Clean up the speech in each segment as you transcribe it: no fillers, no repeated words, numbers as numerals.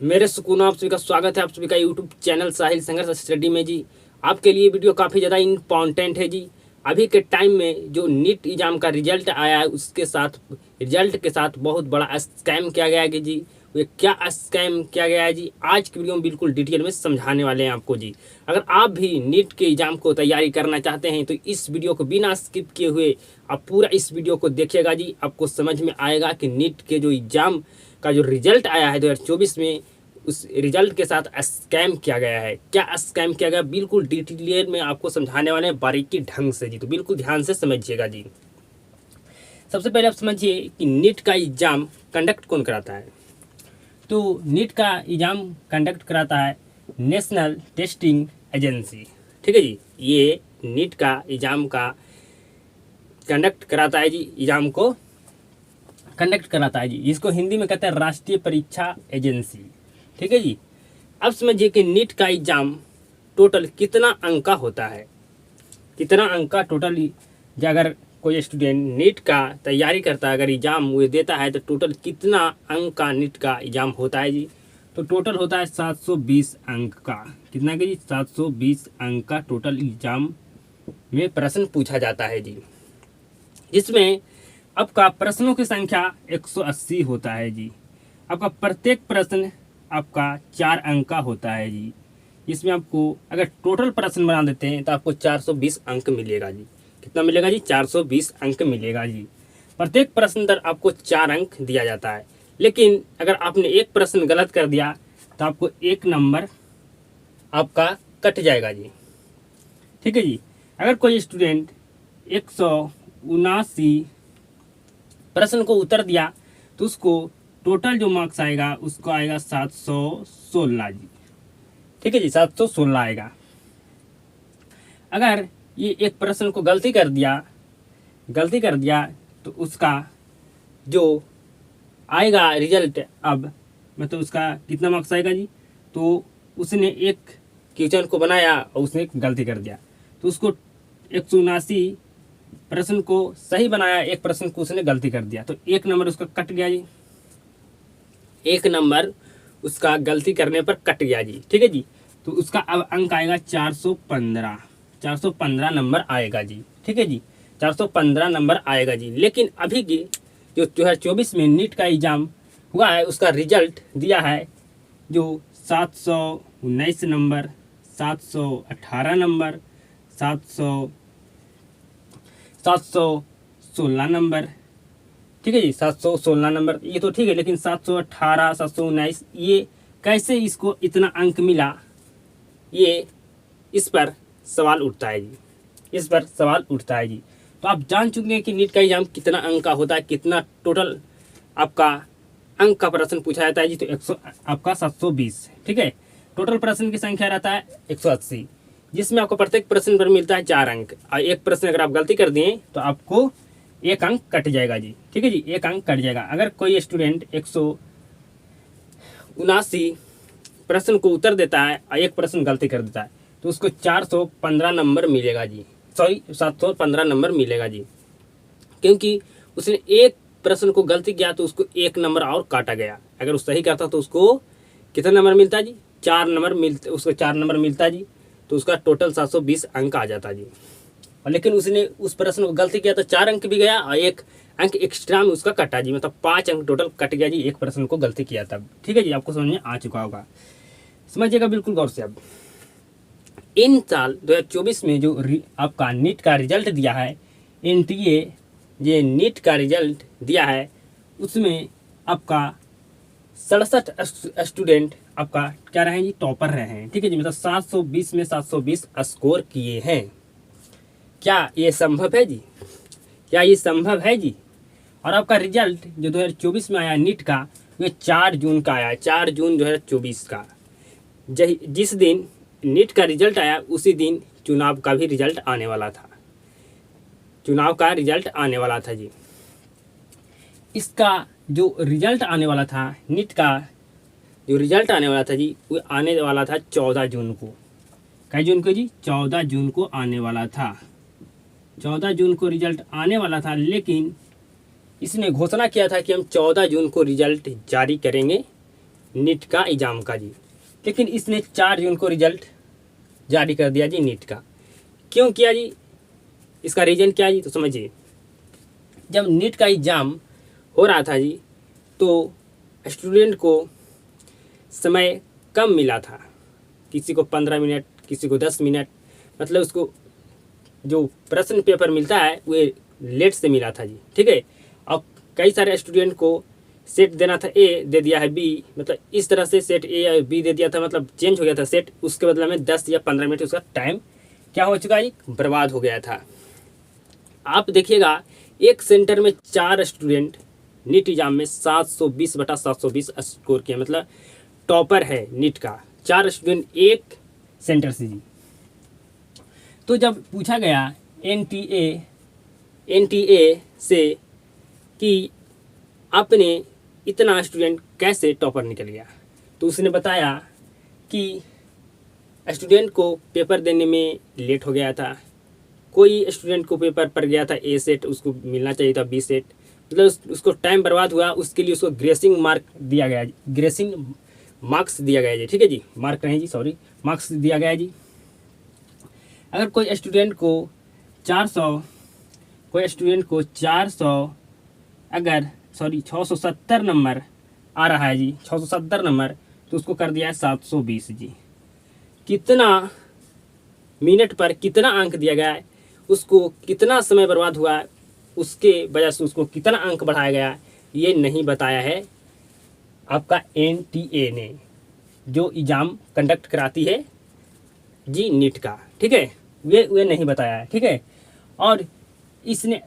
मेरे सुकून आप सभी का स्वागत है आप सभी का यूट्यूब चैनल साहिल संघर्ष स्टडी में जी। आपके लिए वीडियो काफ़ी ज़्यादा इम्पॉर्टेंट है जी। अभी के टाइम में जो नीट एग्ज़ाम का रिजल्ट आया है उसके साथ रिजल्ट के साथ बहुत बड़ा स्कैम किया गया है कि जी ये क्या स्कैम किया गया है जी, आज की वीडियो में बिल्कुल डिटेल में समझाने वाले हैं आपको जी। अगर आप भी नीट के एग्ज़ाम को तैयारी करना चाहते हैं तो इस वीडियो को बिना स्किप किए हुए आप पूरा इस वीडियो को देखिएगा जी। आपको समझ में आएगा कि नीट के जो एग्ज़ाम का जो रिजल्ट आया है 2024 में उस रिजल्ट के साथ स्कैम किया गया है। क्या स्कैम किया गया बिल्कुल डिटेल में आपको समझाने वाले हैं बारीकी ढंग से जी, तो बिल्कुल ध्यान से समझिएगा जी। सबसे पहले आप समझिए कि नीट का एग्ज़ाम कंडक्ट कौन कराता है। तो नीट का एग्ज़ाम कंडक्ट कराता है नेशनल टेस्टिंग एजेंसी, ठीक है जी। ये नीट का एग्ज़ाम का कंडक्ट कराता है जी, एग्ज़ाम को कंडक्ट कराता है जी, जिसको हिंदी में कहते हैं राष्ट्रीय परीक्षा एजेंसी, ठीक है जी। अब समझिए कि नीट का एग्ज़ाम टोटल कितना अंक का होता है, कितना अंक का टोटल। अगर कोई स्टूडेंट नीट का तैयारी करता है, अगर एग्ज़ाम वो देता है तो टोटल कितना अंक का नीट का एग्ज़ाम होता है जी। तो टोटल होता है 720 अंक का। कितना का जी? 720 अंक का टोटल एग्ज़ाम में प्रश्न पूछा जाता है जी, जिसमें आपका प्रश्नों की संख्या 180 होता है जी। आपका प्रत्येक प्रश्न आपका 4 अंक का होता है जी। इसमें आपको अगर टोटल प्रश्न बना देते हैं तो आपको 420 अंक मिलेगा जी। कितना मिलेगा जी? 420 अंक मिलेगा जी। प्रत्येक प्रश्न पर आपको 4 अंक दिया जाता है, लेकिन अगर आपने एक प्रश्न गलत कर दिया तो आपको 1 नंबर आपका कट जाएगा जी, ठीक है जी। अगर कोई स्टूडेंट 179 प्रश्न को उत्तर दिया तो उसको टोटल जो मार्क्स आएगा उसको आएगा 716 जी, ठीक है जी। 716 आएगा। अगर ये एक प्रश्न को गलती कर दिया तो उसका जो आएगा रिजल्ट, अब मतलब उसका कितना मार्क्स आएगा जी। तो उसने एक क्वेश्चन को बनाया और उसने एक गलती कर दिया तो उसको 179 प्रश्न को सही बनाया, एक प्रश्न को उसने गलती कर दिया तो 1 नंबर उसका कट गया जी। 1 नंबर उसका गलती करने पर कट गया जी, ठीक है जी। तो उसका अब अंक आएगा 415 नंबर आएगा जी, ठीक है जी। 415 नंबर आएगा जी। लेकिन अभी की जो 2024 में नीट का एग्ज़ाम हुआ है उसका रिजल्ट दिया है जो 719 नंबर, 718 नंबर, 716 नंबर, ठीक है जी। 716 नंबर ये तो ठीक है, लेकिन 718 719 ये कैसे इसको इतना अंक मिला, ये इस पर सवाल उठता है जी, इस पर सवाल उठता है जी। तो आप जान चुके हैं कि नीट का एग्जाम कितना अंक का होता है, कितना टोटल आपका अंक का प्रश्न पूछा जाता है जी। तो 100 आपका 720, ठीक है। टोटल प्रश्न की संख्या रहता है 180, जिसमें आपको प्रत्येक प्रश्न पर मिलता है 4 अंक, और एक प्रश्न अगर आप गलती कर दिए तो आपको 1 अंक कट जाएगा जी, ठीक है जी। 1 अंक कट जाएगा। अगर कोई स्टूडेंट 179 प्रश्न को उत्तर देता है और एक प्रश्न गलती कर देता है तो उसको 415 नंबर मिलेगा जी, सॉरी 715 नंबर मिलेगा जी, क्योंकि उसने एक प्रश्न को गलती किया तो उसको 1 नंबर और काटा गया। अगर वो सही करता तो उसको कितना नंबर मिलता जी? 4 नंबर मिलते, उसको 4 नंबर मिलता जी। तो उसका टोटल 720 अंक आ जाता जी। और लेकिन उसने उस प्रश्न को गलती किया तो 4 अंक भी गया और 1 अंक एक्स्ट्रा में उसका कटा जी, मतलब 5 अंक टोटल कट गया जी, एक प्रश्न को गलती किया तब, ठीक है जी। आपको समझ में आ चुका होगा, समझिएगा बिल्कुल गौर से। अब इन साल 2024 में जो आपका नीट का रिजल्ट दिया है, एनटीए ये नीट का रिजल्ट दिया है, उसमें आपका 67 स्टूडेंट आपका क्या रहे हैं जी? टॉपर रहे हैं, ठीक है जी। मतलब 720 में 720 स्कोर किए हैं। क्या ये संभव है जी? क्या ये संभव है जी? और आपका रिजल्ट जो 2024 में आया नीट का, ये 4 जून का आया, 4 जून 2024 का। जिस दिन नीट का रिजल्ट आया उसी दिन चुनाव का भी रिजल्ट आने वाला था, चुनाव का रिजल्ट आने वाला था जी। इसका जो रिजल्ट आने वाला था, नीट का जो रिजल्ट आने वाला था जी, वो आने वाला था 14 जून को। कई जून को जी? 14 जून को आने वाला था। 14 जून को रिजल्ट आने वाला था, लेकिन इसने घोषणा किया था कि हम 14 जून को रिजल्ट जारी करेंगे, नीट का एग्ज़ाम का जी। लेकिन इसने 4 जून को रिजल्ट जारी कर दिया जी नीट का। क्यों किया जी? इसका रीज़न क्या जी? तो समझिए, जब नीट का एग्ज़ाम हो रहा था जी तो स्टूडेंट को समय कम मिला था। किसी को 15 मिनट, किसी को 10 मिनट, मतलब उसको जो प्रश्न पेपर मिलता है वो लेट से मिला था जी। ठीक है। और कई सारे स्टूडेंट को सेट देना था ए, दे दिया है बी, मतलब इस तरह से सेट ए या बी दे दिया था, मतलब चेंज हो गया था सेट। उसके बदले में 10 या 15 मिनट उसका टाइम क्या हो चुका है, बर्बाद हो गया था। आप देखिएगा, एक सेंटर में 4 स्टूडेंट नीट एग्जाम में 720/720 स्कोर किया, मतलब टॉपर है नीट का 4 स्टूडेंट एक सेंटर से जी। तो जब पूछा गया एनटीए से कि आपने इतना स्टूडेंट कैसे टॉपर निकल गया, तो उसने बताया कि स्टूडेंट को पेपर देने में लेट हो गया था। कोई स्टूडेंट को पेपर पड़ गया था ए सेट, उसको मिलना चाहिए था बी सेट, मतलब उसको टाइम बर्बाद हुआ। उसके लिए उसको ग्रेसिंग मार्क दिया गया, ग्रेसिंग मार्क्स दिया गया जी। ठीक है जी, मार्क नहीं जी, सॉरी, मार्क्स दिया गया जी। अगर कोई स्टूडेंट को 400 अगर 670 नंबर आ रहा है जी, 670 नंबर, तो उसको कर दिया है 720 जी। कितना मिनट पर कितना अंक दिया गया है, उसको कितना समय बर्बाद हुआ है, उसके वजह से उसको कितना अंक बढ़ाया गया, ये नहीं बताया है आपका एनटीए ने, जो एग्ज़ाम कंडक्ट कराती है जी नीट का। ठीक है, वे नहीं बताया है। ठीक है। और इसने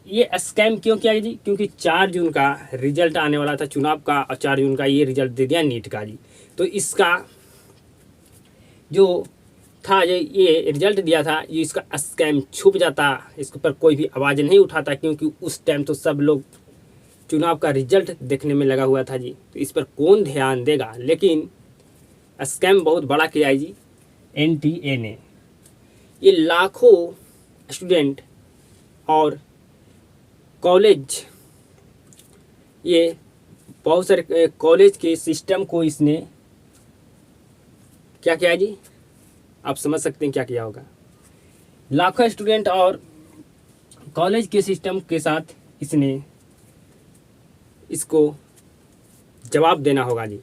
ये स्कैम क्यों किया जी? क्योंकि 4 जून का रिजल्ट आने वाला था चुनाव का, और 4 जून का ये रिजल्ट दे दिया नीट का जी। तो इसका जो था, ये रिजल्ट दिया था, ये इसका स्कैम छुप जाता, इसके ऊपर कोई भी आवाज़ नहीं उठाता, क्योंकि उस टाइम तो सब लोग चुनाव का रिजल्ट देखने में लगा हुआ था जी। तो इस पर कौन ध्यान देगा? लेकिन स्कैम बहुत बड़ा किया है जी एनटीए ने। ये लाखों स्टूडेंट और कॉलेज, ये बहुत सारे कॉलेज के सिस्टम को इसने क्या किया जी? आप समझ सकते हैं क्या किया होगा। लाखों स्टूडेंट और कॉलेज के सिस्टम के साथ इसको जवाब देना होगा जी।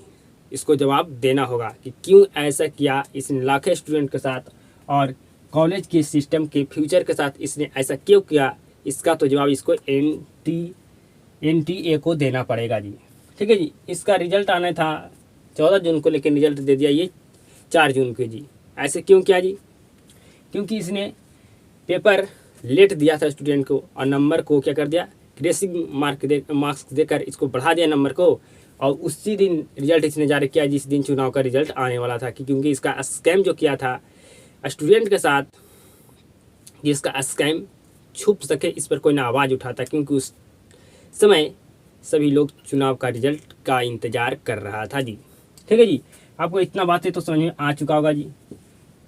इसको जवाब देना होगा कि क्यों ऐसा किया इसने लाखों स्टूडेंट के साथ और कॉलेज के सिस्टम के फ्यूचर के साथ इसने ऐसा क्यों किया। इसका तो जवाब इसको एनटीए को देना पड़ेगा जी। ठीक है जी। इसका रिजल्ट आना था 14 जून को, लेकिन रिजल्ट दे दिया ये 4 जून को जी। ऐसे क्यों किया जी? क्योंकि इसने पेपर लेट दिया था स्टूडेंट को, और नंबर को क्या कर दिया, ग्रेसिंग मार्क्स देकर इसको बढ़ा दिया नंबर को, और उसी दिन रिजल्ट इसने जारी किया जिस दिन चुनाव का रिजल्ट आने वाला था। क्योंकि इसका स्कैम जो किया था स्टूडेंट के साथ, जिसका स्कैम छुप सके, इस पर कोई ना आवाज़ उठाता, क्योंकि उस समय सभी लोग चुनाव का रिजल्ट का इंतज़ार कर रहा था जी। ठीक है जी। आपको इतना बातें तो समझ में आ चुका होगा जी,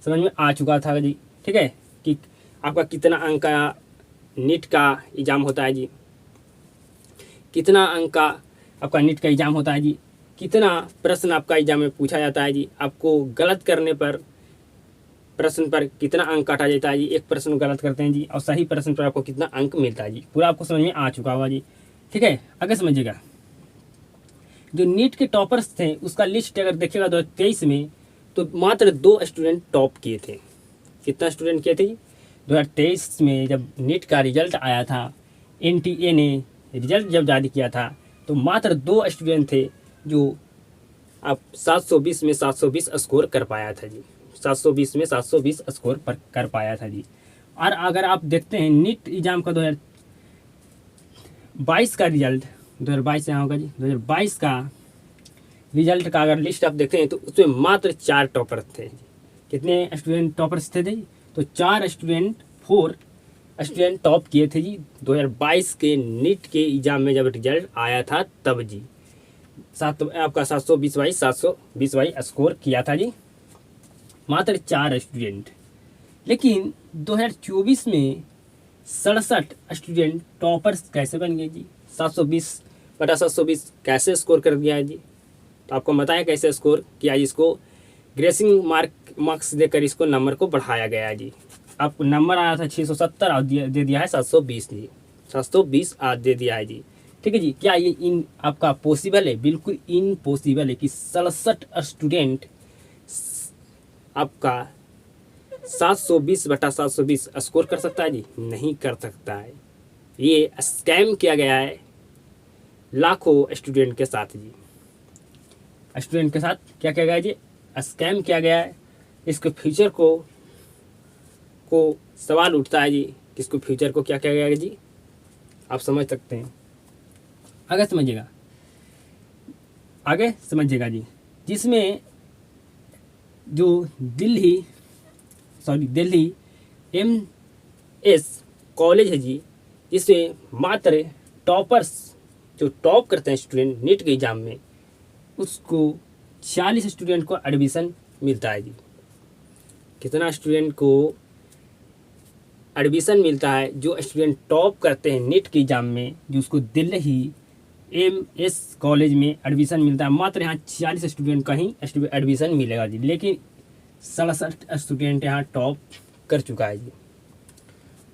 समझ में आ चुका था जी। ठीक है, कि आपका कितना अंक का नीट का एग्ज़ाम होता है जी, कितना अंक का आपका नीट का एग्ज़ाम होता है जी, कितना प्रश्न आपका एग्ज़ाम में पूछा जाता है जी। आपको गलत करने पर प्रश्न पर कितना अंक काटा जाता है जी। एक प्रश्न गलत करते हैं जी, और सही प्रश्न पर आपको कितना अंक मिलता है जी, पूरा आपको समझ में आ चुका होगा जी। ठीक है, आगे समझिएगा। जो नीट के टॉपर्स थे उसका लिस्ट अगर देखिएगा 2023 में, तो मात्र 2 स्टूडेंट टॉप किए थे। कितना स्टूडेंट किए थे जी? 2023 में जब नीट का रिजल्ट आया था, एनटीए ने रिजल्ट जब जारी किया था, तो मात्र 2 स्टूडेंट थे जो आप 720 में 720 स्कोर कर पाया था जी। 720 में 720 स्कोर पर कर पाया था जी। और अगर आप देखते हैं नीट एग्ज़ाम का 2022 का रिजल्ट, 2022 यहाँ होगा जी, 2022 का रिजल्ट का अगर लिस्ट आप देखते हैं तो उसमें मात्र 4 टॉपर थे। कितने स्टूडेंट टॉपर्स थे जी? तो 4 स्टूडेंट, 4 स्टूडेंट टॉप किए थे जी 2022 के नीट के एग्ज़ाम में जब रिजल्ट आया था तब जी। आपका 720/720 स्कोर किया था जी, मात्र 4 स्टूडेंट। लेकिन 2024 में 67 स्टूडेंट टॉपर्स कैसे बन गए जी? 720/720 कैसे स्कोर कर दिया है जी? तो आपको बताया कैसे स्कोर किया जी। इसको ग्रेसिंग मार्क्स देकर इसको नंबर को बढ़ाया गया जी। आपको नंबर आया था 670 और दे दिया है 720 जी। 720 आज दे दिया है जी। ठीक है जी। क्या ये इन आपका पॉसिबल है? बिल्कुल इम्पॉसिबल है कि 67 स्टूडेंट आपका 720/720 स्कोर कर सकता है जी? नहीं कर सकता है। ये स्कैम किया गया है लाखों स्टूडेंट के साथ जी। स्टूडेंट के साथ क्या किया गया जी? स्कैम किया गया है। इसके फ्यूचर को सवाल उठता है जी। किसको फ्यूचर को क्या किया गया जी? आप समझ सकते हैं। आगे समझिएगा जी। जिसमें जो दिल्ली MS कॉलेज है जी, जिसमें मात्र टॉपर्स जो टॉप करते हैं स्टूडेंट नीट के एग्जाम में, उसको 40 स्टूडेंट को एडमिशन मिलता है जी। कितना स्टूडेंट को एडमिशन मिलता है? जो स्टूडेंट टॉप करते हैं नीट के एग्जाम में, जो उसको दिल्ली MS कॉलेज में एडमिशन मिलता है, मात्र यहाँ 40 स्टूडेंट का ही एडमिशन मिलेगा जी। लेकिन 67 स्टूडेंट यहाँ टॉप कर चुका है जी।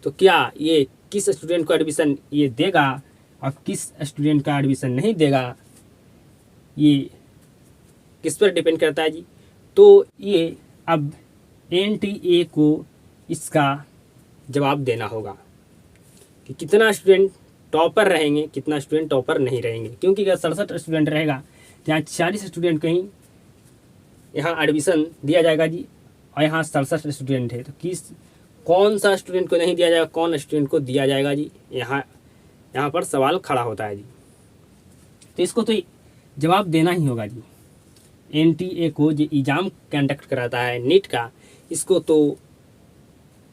तो क्या ये किस स्टूडेंट को एडमिशन ये देगा और किस स्टूडेंट का एडमिशन नहीं देगा, ये किस पर डिपेंड करता है जी? तो ये अब NTA को इसका जवाब देना होगा कि कितना स्टूडेंट टॉपर रहेंगे, कितना स्टूडेंट टॉपर नहीं रहेंगे। क्योंकि अगर 67 स्टूडेंट रहेगा तो यहाँ 40 स्टूडेंट कहीं यहाँ एडमिशन दिया जाएगा जी, और यहाँ 67 स्टूडेंट है, तो कौन सा स्टूडेंट को नहीं दिया जाएगा, कौन स्टूडेंट को दिया जाएगा जी? यहाँ पर सवाल खड़ा होता है जी। तो इसको तो जवाब देना ही होगा जी। NTA को जो एग्ज़ाम कंडक्ट कराता है नीट का, इसको तो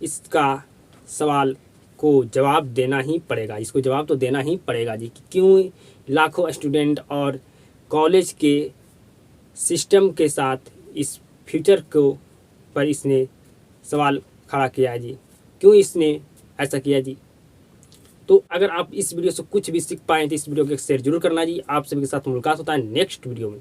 इसका सवाल को जवाब देना ही पड़ेगा। इसको जवाब तो देना ही पड़ेगा जी कि क्यों लाखों स्टूडेंट और कॉलेज के सिस्टम के साथ इस फ्यूचर को पर इसने सवाल खड़ा किया जी, क्यों इसने ऐसा किया जी। तो अगर आप इस वीडियो से कुछ भी सीख पाएँ तो इस वीडियो को शेयर जरूर करना जी। आप सभी के साथ मुलाकात होता है नेक्स्ट वीडियो में।